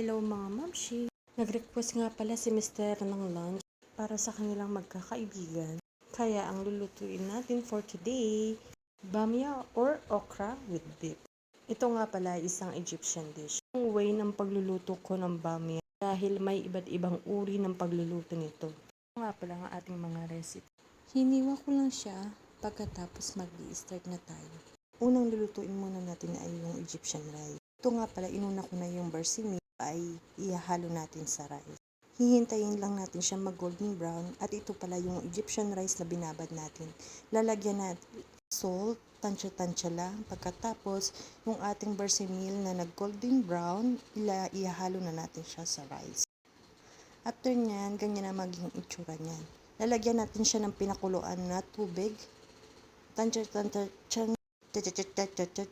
Hello mga mamshi! Nag-request nga pala si Mr. ng lunch para sa kanilang magkakaibigan. Kaya ang lulutuin natin for today, bamia or okra with beef. Ito nga pala isang Egyptian dish. Ang way ng pagluluto ko ng bamia dahil may iba't ibang uri ng pagluluto nito. Ito nga pala ang ating mga recipe. Hiniwa ko lang siya pagkatapos mag-i-start na tayo. Unang lulutuin muna natin ay yung Egyptian rice. Ito nga pala, inuna ko na yung barsimi ay ihahalo natin sa rice. Hihintayin lang natin siya mag-golden brown at ito pala yung Egyptian rice na binabad natin. Lalagyan natin salt, tansya-tansya lang. Pagkatapos, yung ating barsimil na nag-golden brown, ihahalo na natin siya sa rice. After nyan, ganyan na maging itsura nyan. Lalagyan natin siya ng pinakuluan na tubig. Tansya-tansya,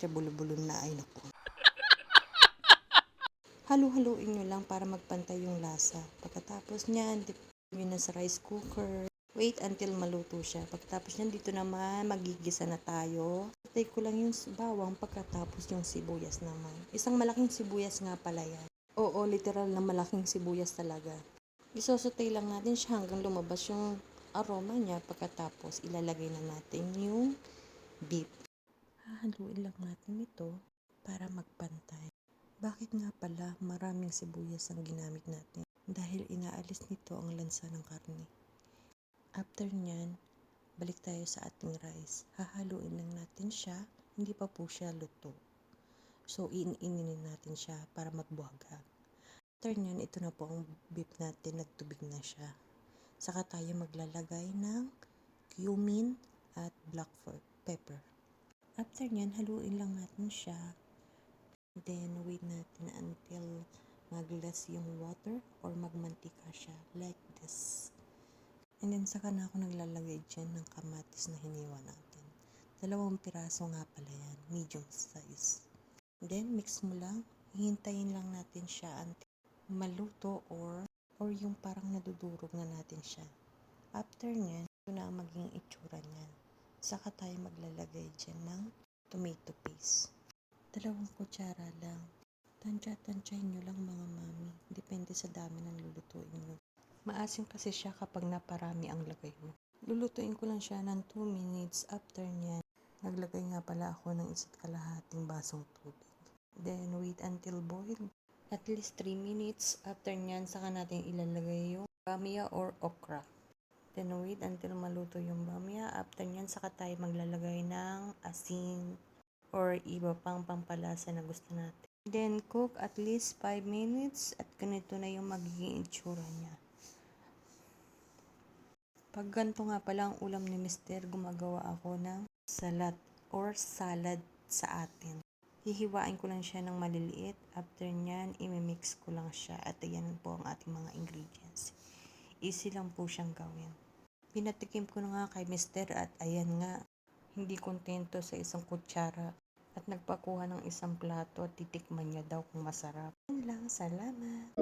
bulubulun na ay naku. Halu-haluin nyo lang para magpantay yung lasa. Pagkatapos nyan, dipin nyo na sa rice cooker. Wait until maluto siya. Pagkatapos nyan, dito naman, magigisa na tayo. Patay ko lang yung bawang, pagkatapos yung sibuyas naman. Isang malaking sibuyas nga pala yan. Oo, literal na malaking sibuyas talaga. Isosotay lang natin siya hanggang lumabas yung aroma niya. Pagkatapos, ilalagay na natin yung beef. Hahaluin lang natin ito para magpantay. Bakit nga pala maraming sibuyas ang ginamit natin? Dahil inaalis nito ang lansa ng karne. After nyan, balik tayo sa ating rice. Hahaluin lang natin siya, hindi pa po siya luto. So, iininin natin siya para magbuhaga. After nyan, ito na po ang beef natin, nagtubig na siya. Saka tayo maglalagay ng cumin at black pepper. After nyan, haluin lang natin siya. Then, wait natin until maglas yung water or magmantika siya. Like this. And then, saka na ako naglalagay dyan ng kamatis na hiniwa natin. 2 piraso nga pala yan. Medium size. Then, mix mo lang. Hihintayin lang natin siya until maluto or yung parang nadudurog na natin siya. After nyan, ito na ang maging itsura nyan. Saka tayo maglalagay dyan ng tomato paste. 2 kutsara lang. Tansya-tansyahin nyo lang mga mami. Depende sa dami ng lulutuin nyo. Maasim kasi siya kapag naparami ang lagay mo. Lulutuin ko lang siya ng 2 minutes. After nyan, naglagay nga pala ako ng 1.5 basong tubig. Then, wait until boil. At least 3 minutes. After nyan, saka natin ilalagay yung bamia or okra. Then, wait until maluto yung bamia. After nyan, saka tayo maglalagay ng asin or iba pang pampalasa na gusto natin. Then, cook at least 5 minutes at ganito na yung magiging itsura niya. Pag ganito nga pala ang ulam ni Mr., gumagawa ako ng salad or salad sa atin. Hihiwain ko lang siya ng maliliit. After nyan, imimix ko lang siya. At ayan po ang ating mga ingredients. Easy lang po siyang gawin. Pinatikim ko na nga kay Mr. at ayan nga, hindi kontento sa isang kutsara at nagpakuha ng isang plato at titikman niya daw kung masarap. Yan lang, salamat!